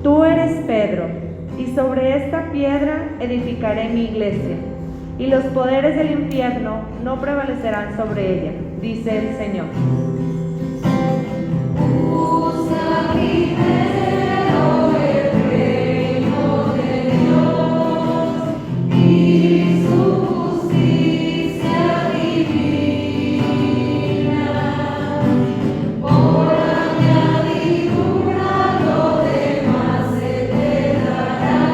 Tú eres Pedro, y sobre esta piedra edificaré mi iglesia, y los poderes del infierno no prevalecerán sobre ella, dice el Señor. Busca primero el reino de Dios y su justicia divina. Por añadidura lo demás se te dará.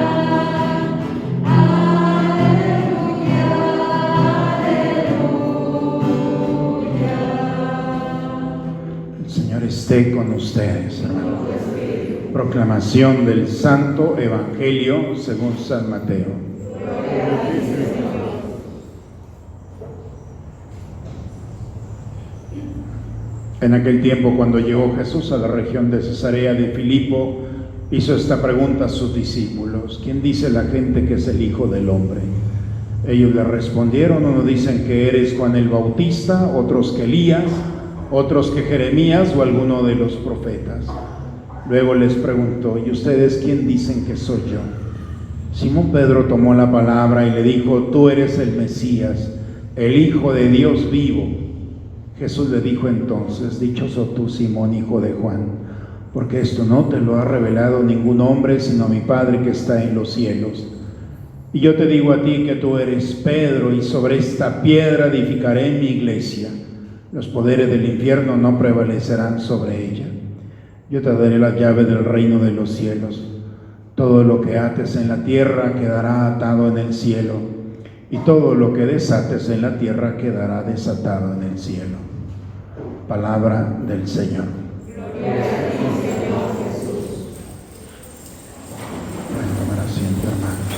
Aleluya, aleluya. El Señor esté con ustedes, hermanos. Proclamación del Santo Evangelio según San Mateo. En aquel tiempo, cuando llegó Jesús a la región de Cesarea de Filipo, hizo esta pregunta a sus discípulos: ¿quién dice la gente que es el Hijo del Hombre? Ellos le respondieron: unos dicen que eres Juan el Bautista, otros que Elías, otros que Jeremías o alguno de los profetas. Luego les preguntó: ¿y ustedes quién dicen que soy yo? Simón Pedro tomó la palabra y le dijo: tú eres el Mesías, el Hijo de Dios vivo. Jesús le dijo entonces: dichoso tú, Simón, hijo de Juan, porque esto no te lo ha revelado ningún hombre, sino mi Padre que está en los cielos. Y yo te digo a ti que tú eres Pedro, y sobre esta piedra edificaré mi iglesia. Los poderes del infierno no prevalecerán sobre ella. Yo te daré la llave del reino de los cielos. Todo lo que ates en la tierra quedará atado en el cielo, y todo lo que desates en la tierra quedará desatado en el cielo. Palabra del Señor. Gloria a ti, Señor Jesús. Pueden tomar asiento, hermanos.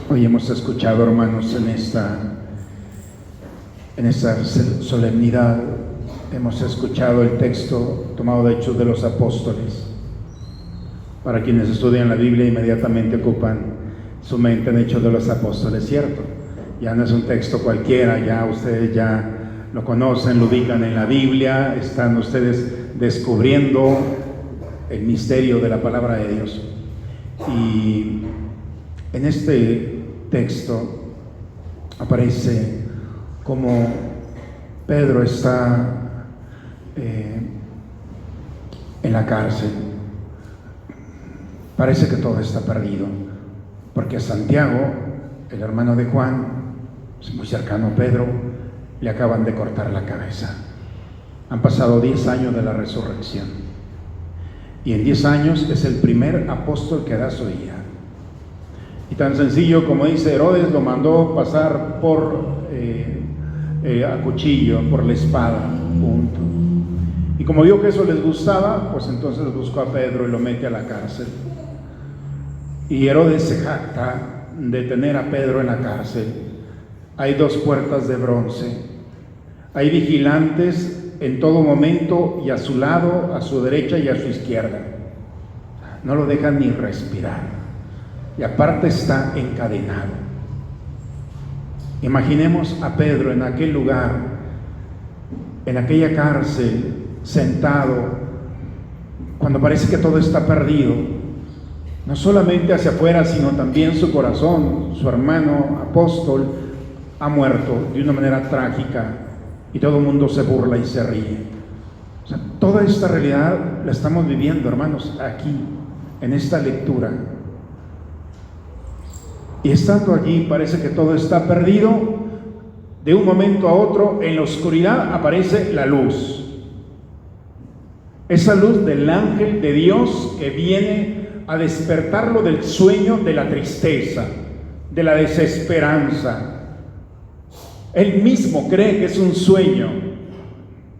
Hoy hemos escuchado, hermanos, en esta solemnidad, hemos escuchado el texto tomado de Hechos de los Apóstoles. Para quienes estudian la Biblia, inmediatamente ocupan su mente en Hechos de los Apóstoles, ¿cierto? Ya no es un texto cualquiera, ya ustedes ya lo conocen, lo ubican en la Biblia, están ustedes descubriendo el misterio de la palabra de Dios. Y en este texto aparece como Pedro está en la cárcel. Parece que todo está perdido, porque a Santiago, el hermano de Juan, muy cercano a Pedro, le acaban de cortar la cabeza. Han pasado 10 años de la resurrección, y en 10 años es el primer apóstol que da su vida. Y tan sencillo como dice Herodes, lo mandó pasar a cuchillo, por la espada, punto. Y como vio que eso les gustaba, pues entonces buscó a Pedro y lo mete a la cárcel. Y Herodes se jacta de tener a Pedro en la cárcel. Hay 2 puertas de bronce, hay vigilantes en todo momento, y a su lado, a su derecha y a su izquierda. No lo dejan ni respirar, y aparte está encadenado. Imaginemos a Pedro en aquel lugar, en aquella cárcel, sentado, cuando parece que todo está perdido, no solamente hacia afuera, sino también su corazón. Su hermano apóstol ha muerto de una manera trágica, y todo el mundo se burla y se ríe. O sea, toda esta realidad la estamos viviendo, hermanos, aquí, en esta lectura. Y estando allí parece que todo está perdido. De un momento a otro, en la oscuridad aparece la luz. Esa luz del ángel de Dios que viene a despertarlo del sueño de la tristeza, de la desesperanza. Él mismo cree que es un sueño.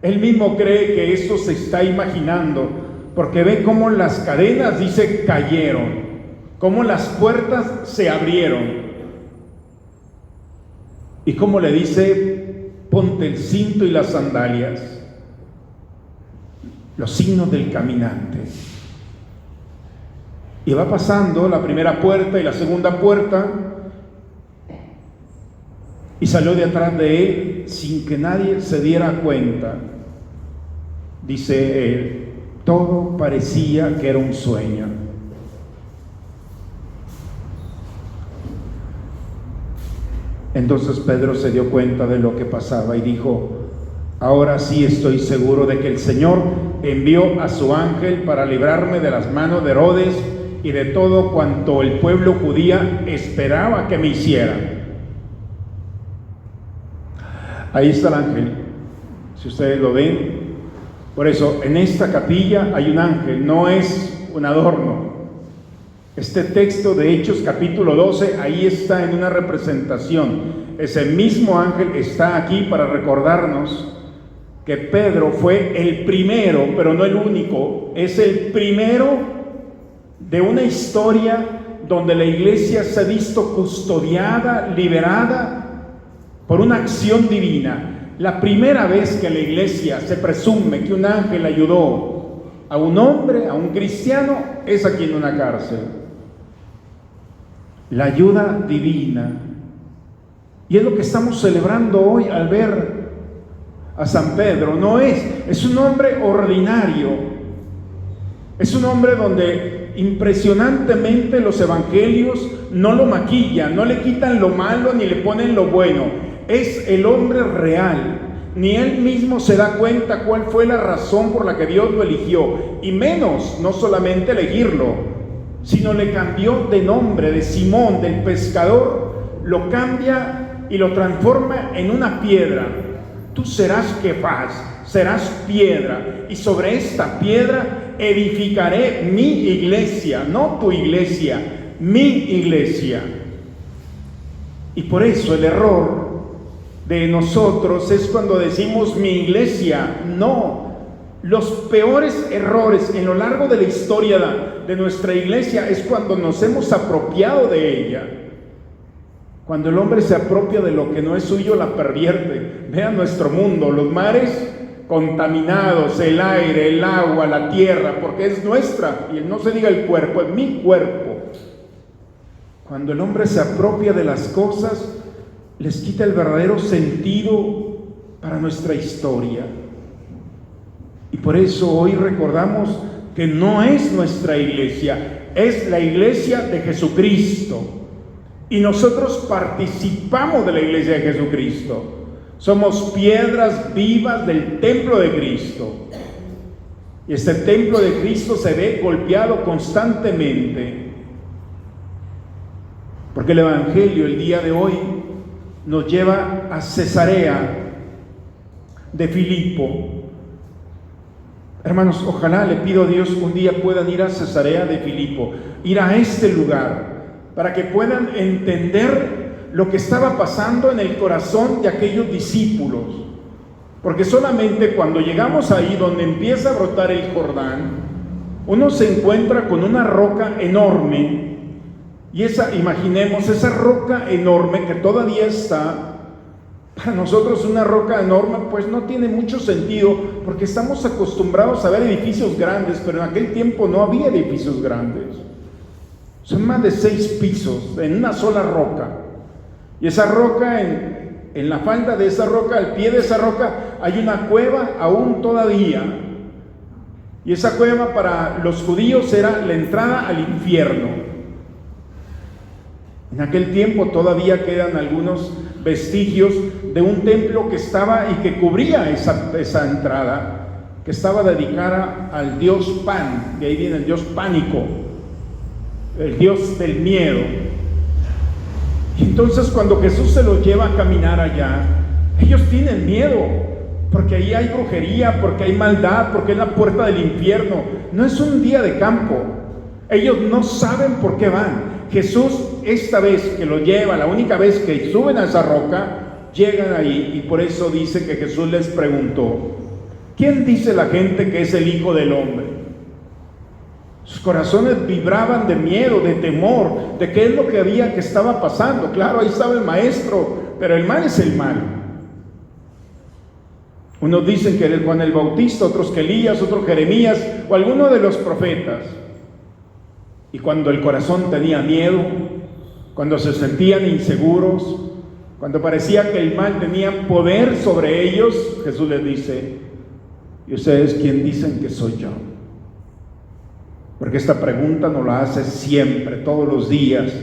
Él mismo cree que esto se está imaginando, porque ve cómo las cadenas, dice, cayeron, cómo las puertas se abrieron, y cómo le dice: ponte el cinto y las sandalias, los signos del caminante. Y va pasando la primera puerta y la segunda puerta, y salió de atrás de él sin que nadie se diera cuenta. Dice él, todo parecía que era un sueño. Entonces Pedro se dio cuenta de lo que pasaba y dijo, ahora sí estoy seguro de que el Señor envió a su ángel para librarme de las manos de Herodes y de todo cuanto el pueblo judío esperaba que me hiciera. Ahí está el ángel, si ustedes lo ven. Por eso, en esta capilla hay un ángel, no es un adorno. Este texto de Hechos capítulo 12, ahí está en una representación. Ese mismo ángel está aquí para recordarnos que Pedro fue el primero, pero no el único, es el primero de una historia donde la iglesia se ha visto custodiada, liberada por una acción divina. La primera vez que la iglesia se presume que un ángel ayudó a un hombre, a un cristiano, es aquí en una cárcel. La ayuda divina. Y es lo que estamos celebrando hoy al ver a San Pedro. No es un hombre ordinario. Es un hombre donde impresionantemente los evangelios no lo maquillan, no le quitan lo malo ni le ponen lo bueno. Es el hombre real. Ni él mismo se da cuenta cuál fue la razón por la que Dios lo eligió. Y menos, no solamente elegirlo, sino le cambió de nombre, de Simón, del pescador, lo cambia y lo transforma en una piedra. Tú serás Kefas, serás piedra, y sobre esta piedra edificaré mi iglesia, no tu iglesia, mi iglesia. Y por eso el error de nosotros es cuando decimos mi iglesia. No, los peores errores en lo largo de la historia de nuestra iglesia es cuando nos hemos apropiado de ella. Cuando el hombre se apropia de lo que no es suyo, la pervierte. Vean nuestro mundo, los mares contaminados, el aire, el agua, la tierra, porque es nuestra, y no se diga el cuerpo, es mi cuerpo. Cuando el hombre se apropia de las cosas, les quita el verdadero sentido para nuestra historia. Y por eso hoy recordamos que no es nuestra iglesia, es la iglesia de Jesucristo. Y nosotros participamos de la iglesia de Jesucristo. Somos piedras vivas del templo de Cristo. Y este templo de Cristo se ve golpeado constantemente. Porque el Evangelio el día de hoy nos lleva a Cesarea de Filipo. Hermanos, ojalá le pido a Dios un día puedan ir a Cesarea de Filipo, ir a este lugar, para que puedan entender lo que estaba pasando en el corazón de aquellos discípulos. Porque solamente cuando llegamos ahí donde empieza a brotar el Jordán, uno se encuentra con una roca enorme. Y imaginemos esa roca enorme que todavía está. Para nosotros una roca enorme pues no tiene mucho sentido, porque estamos acostumbrados a ver edificios grandes, pero en aquel tiempo no había edificios grandes. Son más de 6 pisos en una sola roca. Y esa roca, en la falda de esa roca, al pie de esa roca, hay una cueva aún todavía. Y esa cueva para los judíos era la entrada al infierno. En aquel tiempo todavía quedan algunos vestigios de un templo que estaba y que cubría esa entrada, que estaba dedicada al dios Pan. De ahí viene el dios pánico, el dios del miedo. Y entonces cuando Jesús se los lleva a caminar allá, ellos tienen miedo, porque ahí hay brujería, porque hay maldad, porque es la puerta del infierno. No es un día de campo. Ellos no saben por qué van. Jesús, esta vez que lo lleva, la única vez que suben a esa roca, llegan ahí, y por eso dice que Jesús les preguntó: ¿quién dice la gente que es el Hijo del Hombre? Sus corazones vibraban de miedo, de temor, de qué es lo que estaba pasando. Claro, ahí estaba el maestro, pero el mal es el mal. Unos dicen que eres Juan el Bautista, otros que Elías, otros Jeremías o alguno de los profetas. Y cuando el corazón tenía miedo, cuando se sentían inseguros, Cuando parecía que el mal tenía poder sobre ellos, Jesús les dice: ¿y ustedes quién dicen que soy yo? Porque esta pregunta nos la hace siempre, todos los días,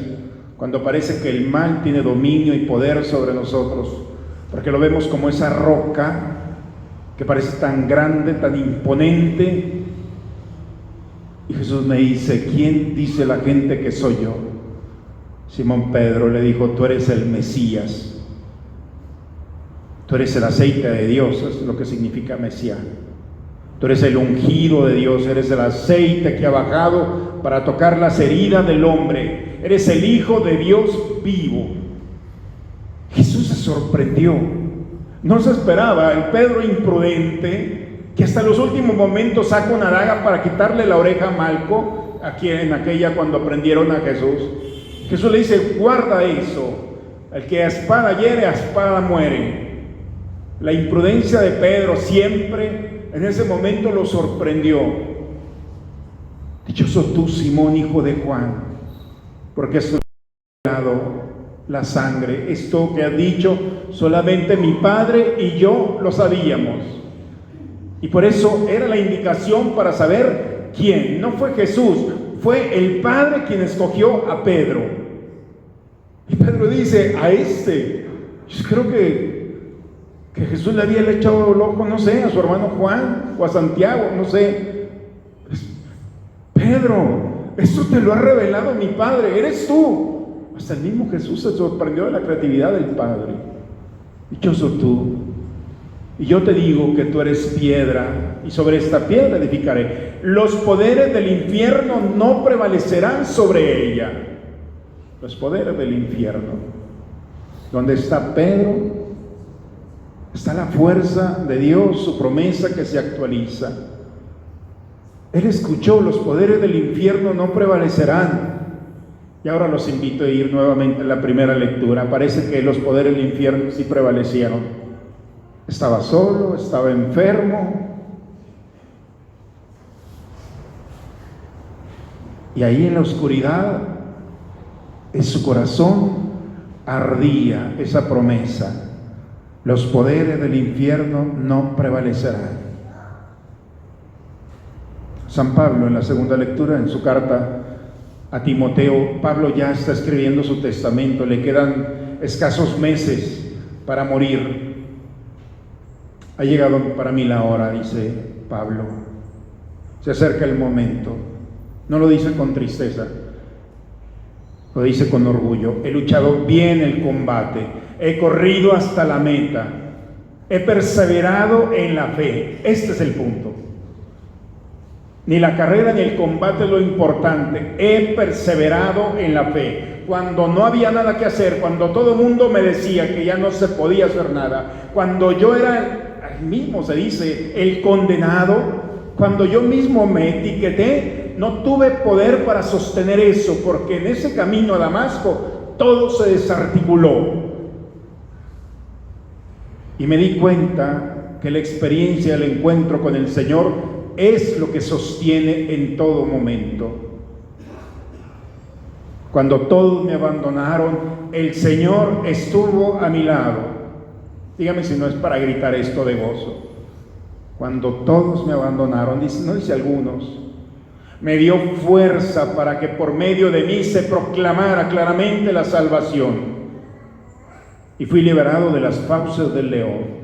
cuando parece que el mal tiene dominio y poder sobre nosotros, porque lo vemos como esa roca que parece tan grande, tan imponente. Y Jesús me dice: ¿quién dice la gente que soy yo? Simón Pedro le dijo: tú eres el Mesías, tú eres el aceite de Dios, es lo que significa Mesías. Tú eres el ungido de Dios, eres el aceite que ha bajado para tocar las heridas del hombre, eres el Hijo de Dios vivo. Jesús se sorprendió, no se esperaba. El Pedro imprudente, que hasta los últimos momentos saca una daga para quitarle la oreja a Malco, aquí en aquella cuando prendieron a Jesús. Jesús le dice: guarda eso, el que a espada hiere, a espada muere. La imprudencia de Pedro siempre en ese momento lo sorprendió. Dichoso tú, Simón, hijo de Juan, porque esto no ha dado la sangre, esto que has dicho solamente mi Padre y yo lo sabíamos. Y por eso era la indicación para saber quién. No fue Jesús, fue el Padre quien escogió a Pedro. Y Pedro dice: a este, yo creo que Jesús le había echado el ojo, no sé, a su hermano Juan o a Santiago, no sé. Pedro, esto te lo ha revelado mi Padre, eres tú. Hasta el mismo Jesús se sorprendió de la creatividad del Padre. Dichoso tú. Y yo te digo que tú eres piedra, y sobre esta piedra edificaré. Los poderes del infierno no prevalecerán sobre ella. Los poderes del infierno. Donde está Pedro, está la fuerza de Dios, su promesa que se actualiza. Él escuchó: los poderes del infierno no prevalecerán. Y ahora los invito a ir nuevamente a la primera lectura. Parece que los poderes del infierno sí prevalecieron. Estaba solo, estaba enfermo. Y ahí en la oscuridad, en su corazón ardía esa promesa: los poderes del infierno no prevalecerán. San Pablo, en la segunda lectura, en su carta a Timoteo, Pablo ya está escribiendo su testamento, le quedan escasos meses para morir. Ha llegado para mí la hora, dice Pablo. Se acerca el momento. No lo dice con tristeza, lo dice con orgullo. He luchado bien el combate, he corrido hasta la meta, he perseverado en la fe. Este es el punto. Ni la carrera ni el combate es lo importante. He perseverado en la fe. Cuando no había nada que hacer, cuando todo el mundo me decía que ya no se podía hacer nada, cuando yo era, ahí mismo se dice, el condenado, cuando yo mismo me etiqueté, no tuve poder para sostener eso, porque en ese camino a Damasco todo se desarticuló. Y me di cuenta que la experiencia del encuentro con el Señor es lo que sostiene en todo momento. Cuando todos me abandonaron, el Señor estuvo a mi lado. Dígame si no es para gritar esto de gozo. Cuando todos me abandonaron, no dice algunos, me dio fuerza para que por medio de mí se proclamara claramente la salvación. Y fui liberado de las fauces del león.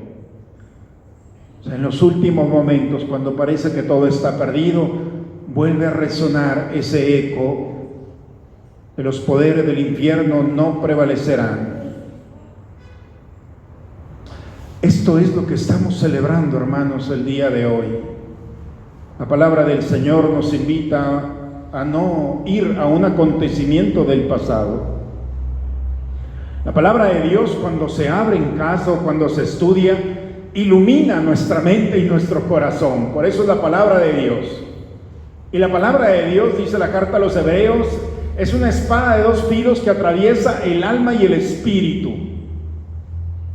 O sea, en los últimos momentos, cuando parece que todo está perdido, vuelve a resonar ese eco de los poderes del infierno no prevalecerán. Esto es lo que estamos celebrando, hermanos, el día de hoy. La palabra del Señor nos invita a no ir a un acontecimiento del pasado. La palabra de Dios, cuando se abre en casa o cuando se estudia, ilumina nuestra mente y nuestro corazón. Por eso es la palabra de Dios. Y la palabra de Dios, dice la carta a los Hebreos, es una espada de dos filos que atraviesa el alma y el espíritu.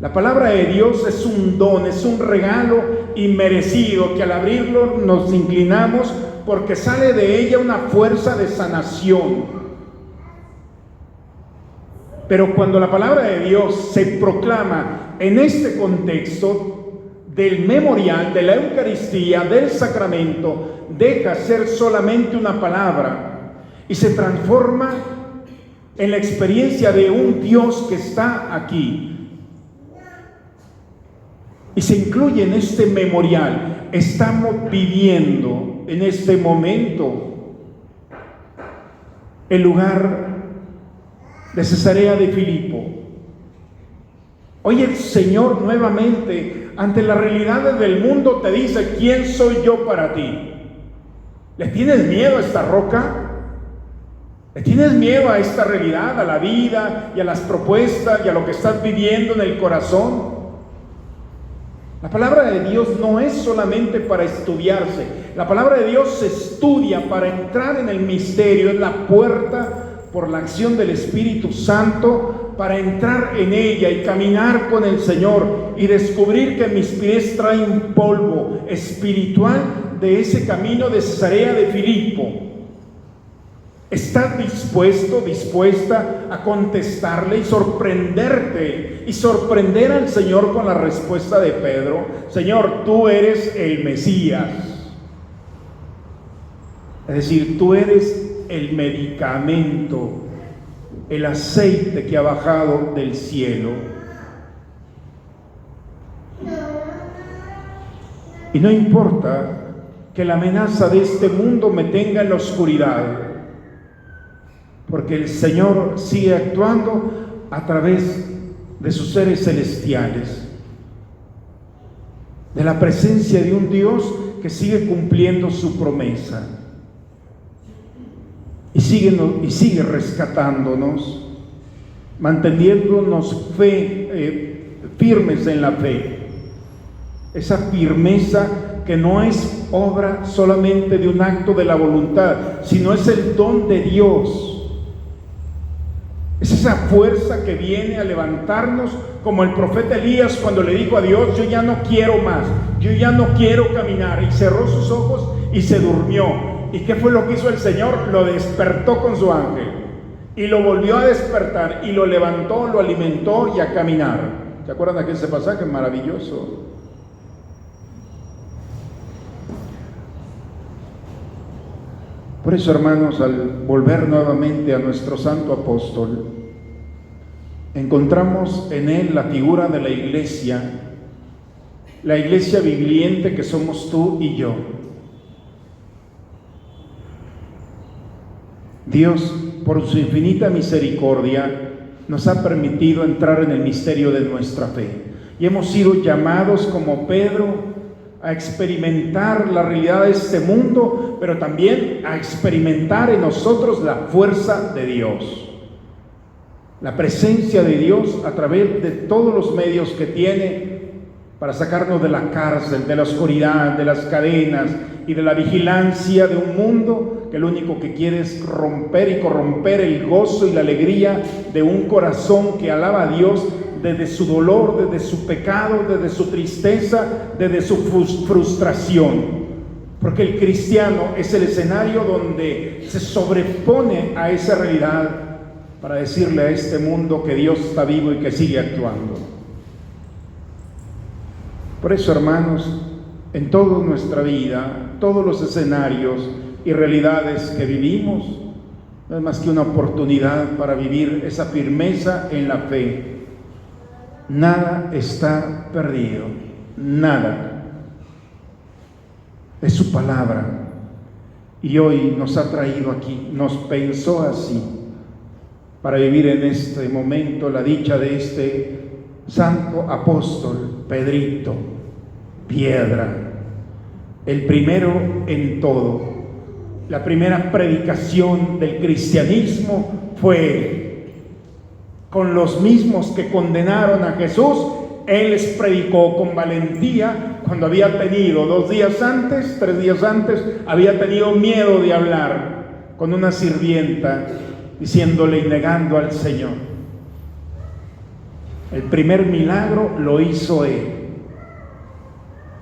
La palabra de Dios es un don, es un regalo inmerecido que al abrirlo nos inclinamos porque sale de ella una fuerza de sanación. Pero cuando la palabra de Dios se proclama en este contexto del memorial, de la Eucaristía, del sacramento, deja ser solamente una palabra y se transforma en la experiencia de un Dios que está aquí. Y se incluye en este memorial. Estamos viviendo en este momento el lugar de Cesarea de Filipo. Hoy el Señor nuevamente, ante las realidades del mundo, te dice: ¿quién soy yo para ti? ¿Le tienes miedo a esta roca? ¿Le tienes miedo a esta realidad, a la vida y a las propuestas y a lo que estás viviendo en el corazón? La palabra de Dios no es solamente para estudiarse. La palabra de Dios se estudia para entrar en el misterio. Es la puerta por la acción del Espíritu Santo para entrar en ella y caminar con el Señor y descubrir que mis pies traen polvo espiritual de ese camino de Cesarea de Filipo. ¿Estás dispuesto, dispuesta a contestarle y sorprenderte y sorprender al Señor con la respuesta de Pedro? Señor, tú eres el Mesías. Es decir, tú eres el medicamento, el aceite que ha bajado del cielo. Y no importa que la amenaza de este mundo me tenga en la oscuridad, porque el Señor sigue actuando a través de sus seres celestiales, de la presencia de un Dios que sigue cumpliendo su promesa y sigue rescatándonos, manteniéndonos firmes en la fe. Esa firmeza que no es obra solamente de un acto de la voluntad, sino es el don de Dios. Es esa fuerza que viene a levantarnos, como el profeta Elías cuando le dijo a Dios: yo ya no quiero más, yo ya no quiero caminar, y cerró sus ojos y se durmió. ¿Y qué fue lo que hizo el Señor? Lo despertó con su ángel y lo volvió a despertar y lo levantó, lo alimentó y a caminar. ¿Se acuerdan de aquel pasaje maravilloso? Por eso, hermanos, al volver nuevamente a nuestro santo apóstol, encontramos en él la figura de la iglesia viviente que somos tú y yo. Dios, por su infinita misericordia, nos ha permitido entrar en el misterio de nuestra fe. Y hemos sido llamados, como Pedro, a experimentar la realidad de este mundo, pero también a experimentar en nosotros la fuerza de Dios, la presencia de Dios a través de todos los medios que tiene para sacarnos de la cárcel, de la oscuridad, de las cadenas y de la vigilancia de un mundo que lo único que quiere es romper y corromper el gozo y la alegría de un corazón que alaba a Dios desde su dolor, desde su pecado, desde su tristeza, desde su frustración. Porque el cristiano es el escenario donde se sobrepone a esa realidad para decirle a este mundo que Dios está vivo y que sigue actuando. Por eso, hermanos, en toda nuestra vida, todos los escenarios y realidades que vivimos, no es más que una oportunidad para vivir esa firmeza en la fe. Nada está perdido, nada. Es su palabra. Y hoy nos ha traído aquí, nos pensó así, para vivir en este momento la dicha de este santo apóstol, Pedrito, piedra, el primero en todo. La primera predicación del cristianismo fue él. Con los mismos que condenaron a Jesús, él les predicó con valentía cuando había tenido 3 días antes, había tenido miedo de hablar con una sirvienta, diciéndole y negando al Señor. El primer milagro lo hizo él.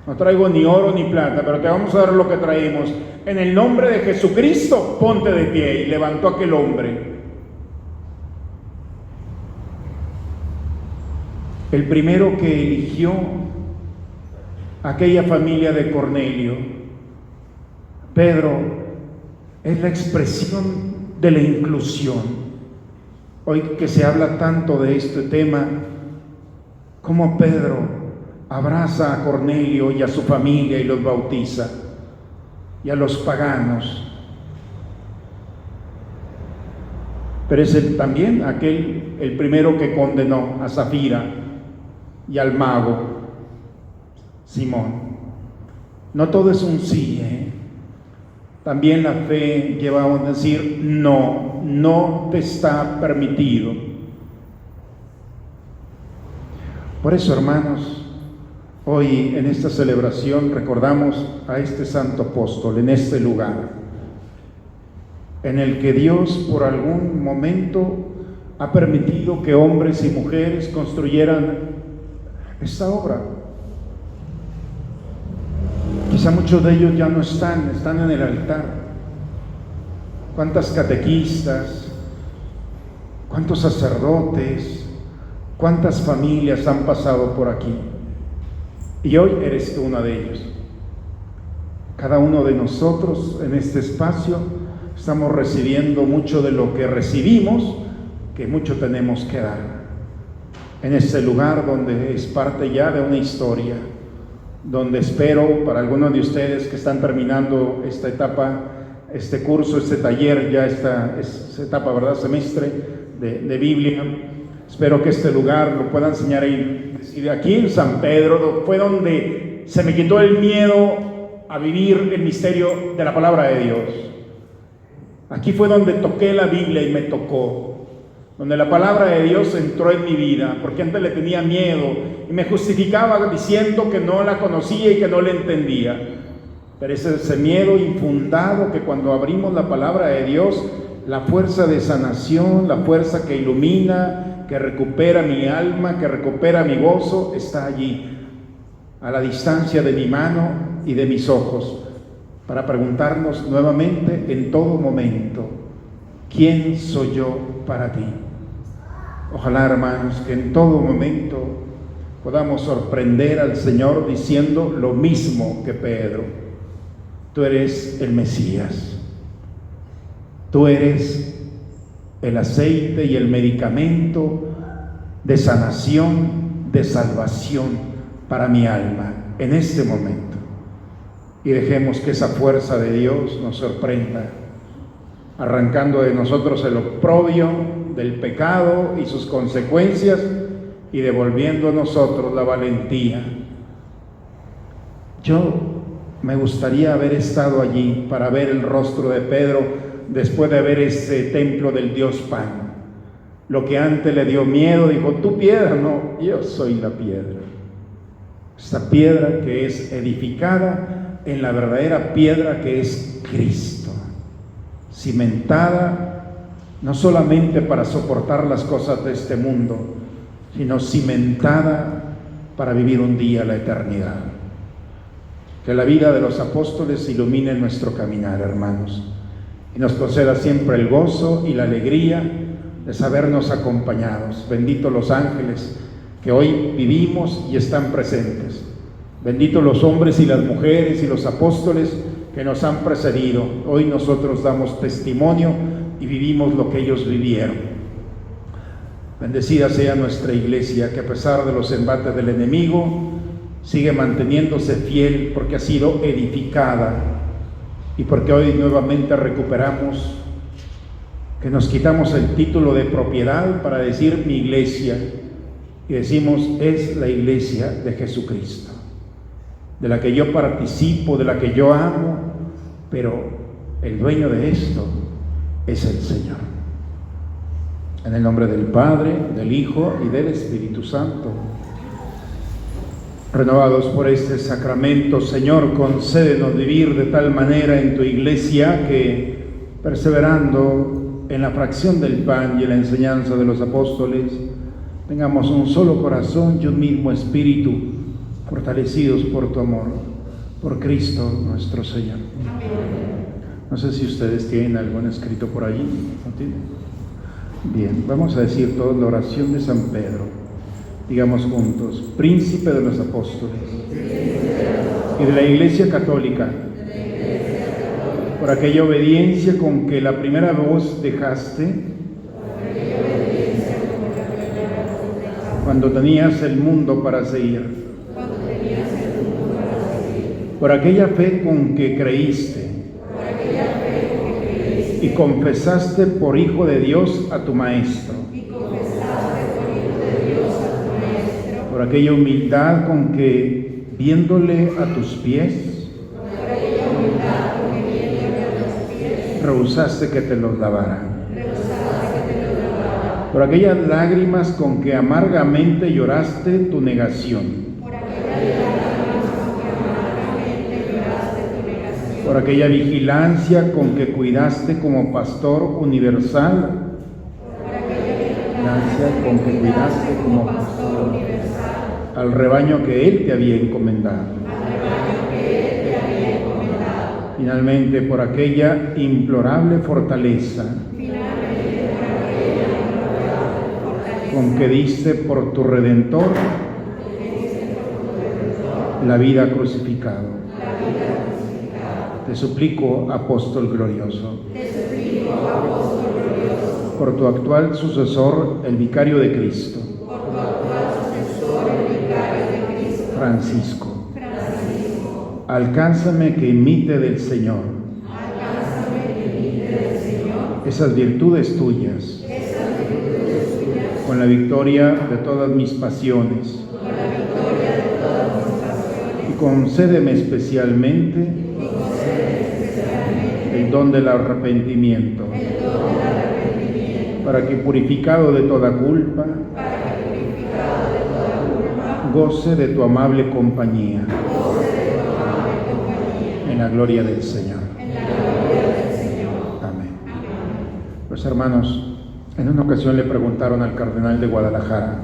No traigo ni oro ni plata, pero te vamos a dar lo que traemos. En el nombre de Jesucristo, ponte de pie. Y levantó a aquel hombre. el primero que eligió aquella familia de Cornelio. Pedro es la expresión de la inclusión. Hoy que se habla tanto de este tema, cómo Pedro abraza a Cornelio y a su familia y los bautiza, y a los paganos. Pero es también el primero que condenó a Zafira y al mago Simón. No todo es un sí, También la fe lleva a decir no, no te está permitido. Por eso, hermanos, hoy en esta celebración recordamos a este santo apóstol en este lugar, en el que Dios por algún momento ha permitido que hombres y mujeres construyeran esta obra. Quizá muchos de ellos ya no están en el altar. ¿Cuántas catequistas, cuántos sacerdotes, cuántas familias han pasado por aquí? Y hoy eres tú una de ellos. Cada uno de nosotros en este espacio estamos recibiendo mucho de lo que recibimos, que mucho tenemos que dar. En este lugar donde es parte ya de una historia, donde espero para algunos de ustedes que están terminando esta etapa, este curso, este taller, ya esta etapa, ¿verdad? Semestre de Biblia. Espero que este lugar lo pueda enseñar ahí. Aquí en San Pedro fue donde se me quitó el miedo a vivir el misterio de la palabra de Dios. Aquí fue donde toqué la Biblia y me tocó, donde la palabra de Dios entró en mi vida, porque antes le tenía miedo y me justificaba diciendo que no la conocía y que no la entendía. Pero ese miedo infundado que cuando abrimos la palabra de Dios, la fuerza de sanación, la fuerza que ilumina, que recupera mi alma, que recupera mi gozo, está allí, a la distancia de mi mano y de mis ojos, para preguntarnos nuevamente en todo momento: ¿quién soy yo para ti? Ojalá, hermanos, que en todo momento podamos sorprender al Señor diciendo lo mismo que Pedro: tú eres el Mesías, tú eres el aceite y el medicamento de sanación, de salvación para mi alma en este momento. Y dejemos que esa fuerza de Dios nos sorprenda, arrancando de nosotros el oprobio del pecado y sus consecuencias, y devolviendo a nosotros la valentía. Yo me gustaría haber estado allí para ver el rostro de Pedro después de ver ese templo del Dios Pan. Lo que antes le dio miedo, dijo: tú piedra, no, yo soy la piedra. Esta piedra que es edificada en la verdadera piedra que es Cristo, cimentada no solamente para soportar las cosas de este mundo, sino cimentada para vivir un día la eternidad. Que la vida de los apóstoles ilumine nuestro caminar, hermanos, y nos conceda siempre el gozo y la alegría de sabernos acompañados. Benditos los ángeles que hoy vivimos y están presentes. Benditos los hombres y las mujeres y los apóstoles que nos han precedido. Hoy nosotros damos testimonio y vivimos lo que ellos vivieron. Bendecida sea nuestra iglesia, que a pesar de los embates del enemigo sigue manteniéndose fiel, porque ha sido edificada y porque hoy nuevamente recuperamos, que nos quitamos el título de propiedad para decir mi iglesia, y decimos es la iglesia de Jesucristo, de la que yo participo, de la que yo amo, pero el dueño de esto es el Señor. En el nombre del Padre, del Hijo y del Espíritu Santo. Renovados por este sacramento, Señor, concédenos vivir de tal manera en tu iglesia que, perseverando en la fracción del pan y en la enseñanza de los apóstoles, tengamos un solo corazón y un mismo espíritu, fortalecidos por tu amor, por Cristo nuestro Señor. No sé si ustedes tienen algo escrito por allí. ¿No tienen? Bien, vamos a decir todos la oración de San Pedro. Digamos juntos: Príncipe de los apóstoles y de la Iglesia Católica, por aquella obediencia con que la primera voz dejaste cuando tenías el mundo para seguir, por aquella fe con que creíste y confesaste por Hijo de Dios a tu Maestro, por aquella humildad con que, viéndole a tus pies, rehusaste que te los lavara, por aquellas lágrimas con que amargamente lloraste tu negación, por aquella vigilancia con que cuidaste como pastor universal, al rebaño que Él te había encomendado. Finalmente, por aquella implorable fortaleza con que diste por tu Redentor la vida crucificado. Te suplico, apóstol glorioso, por tu actual sucesor, el vicario de Cristo, Francisco, alcánzame que imite del Señor esas virtudes tuyas, con la victoria de todas mis pasiones, y concédeme especialmente el don del arrepentimiento, para que, purificado de toda culpa, goce de tu amable compañía en la gloria del Señor. Amén. Pues hermanos, en una ocasión le preguntaron al cardenal de Guadalajara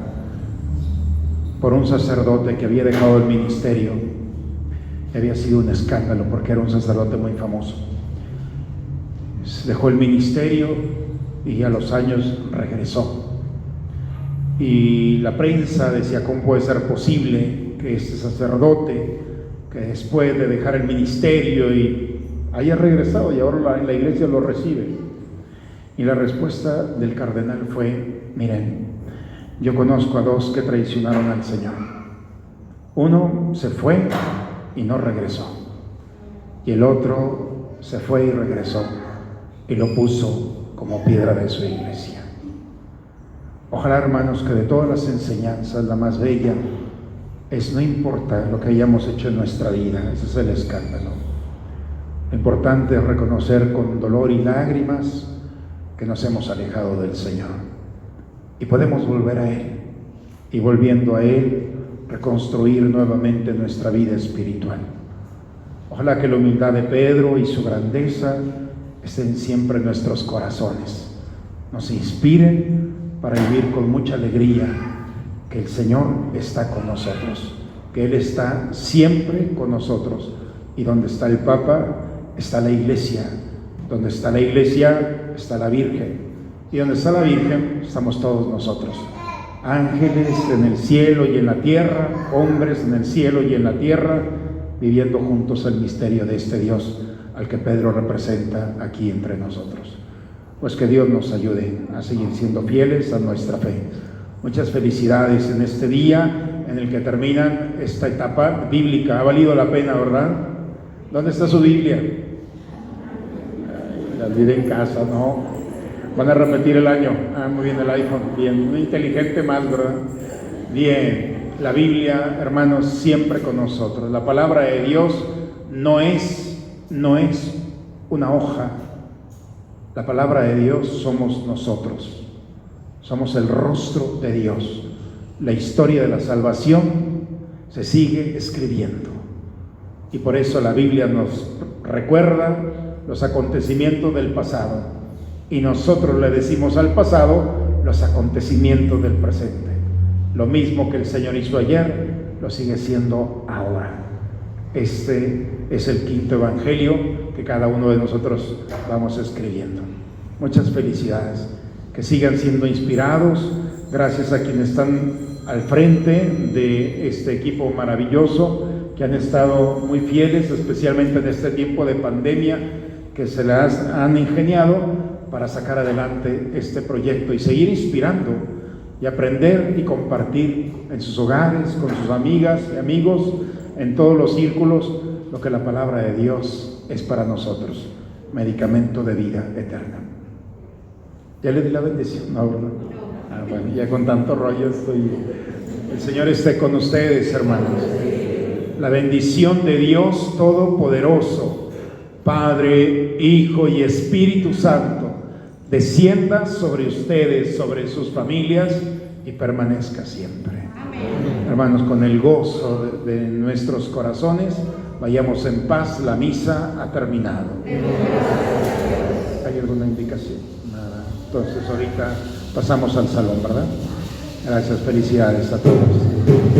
por un sacerdote que había dejado el ministerio. Había sido un escándalo porque era un sacerdote muy famoso. Dejó el ministerio y a los años regresó. Y la prensa decía: ¿cómo puede ser posible que este sacerdote, que después de dejar el ministerio y haya regresado y ahora la iglesia lo recibe? Y la respuesta del cardenal fue: miren, yo conozco a dos que traicionaron al Señor. Uno se fue y no regresó, y el otro se fue y regresó y lo puso como piedra de su iglesia. Ojalá, hermanos, que de todas las enseñanzas la más bella es: no importa lo que hayamos hecho en nuestra vida, ese es el escándalo. Lo importante es reconocer con dolor y lágrimas que nos hemos alejado del Señor, y podemos volver a Él, y volviendo a Él, reconstruir nuevamente nuestra vida espiritual. Ojalá que la humildad de Pedro y su grandeza estén siempre en nuestros corazones, nos inspiren para vivir con mucha alegría que el Señor está con nosotros, que Él está siempre con nosotros, y donde está el Papa está la Iglesia, donde está la Iglesia está la Virgen, y donde está la Virgen estamos todos nosotros, ángeles en el cielo y en la tierra, hombres en el cielo y en la tierra, viviendo juntos el misterio de este Dios al que Pedro representa aquí entre nosotros. Pues que Dios nos ayude a seguir siendo fieles a nuestra fe. Muchas felicidades en este día en el que terminan esta etapa bíblica. Ha valido la pena, ¿verdad? ¿Dónde está su Biblia? La olvidé en casa, ¿no? Van a repetir el año. Muy bien, el iPhone. Bien, muy inteligente más, ¿verdad? Bien, la Biblia, hermanos, siempre con nosotros. La palabra de Dios no es una hoja. La palabra de Dios somos nosotros, somos el rostro de Dios. La historia de la salvación se sigue escribiendo, y por eso la Biblia nos recuerda los acontecimientos del pasado, y nosotros le decimos al pasado los acontecimientos del presente. Lo mismo que el Señor hizo ayer, lo sigue siendo ahora. Este es el quinto evangelio que cada uno de nosotros vamos escribiendo. Muchas felicidades, que sigan siendo inspirados, gracias a quienes están al frente de este equipo maravilloso, que han estado muy fieles, especialmente en este tiempo de pandemia, que se las han ingeniado para sacar adelante este proyecto y seguir inspirando y aprender y compartir en sus hogares, con sus amigas y amigos, en todos los círculos, lo que la palabra de Dios es para nosotros, medicamento de vida eterna. ¿Ya le di la bendición? No, ¿verdad? Bueno, ya con tanto rollo estoy. El Señor esté con ustedes, hermanos. La bendición de Dios Todopoderoso, Padre, Hijo y Espíritu Santo, descienda sobre ustedes, sobre sus familias y permanezca siempre. Amén. Hermanos, con el gozo de nuestros corazones, vayamos en paz. La misa ha terminado. ¿Hay alguna indicación? Nada. Entonces ahorita pasamos al salón, ¿verdad? Gracias, felicidades a todos.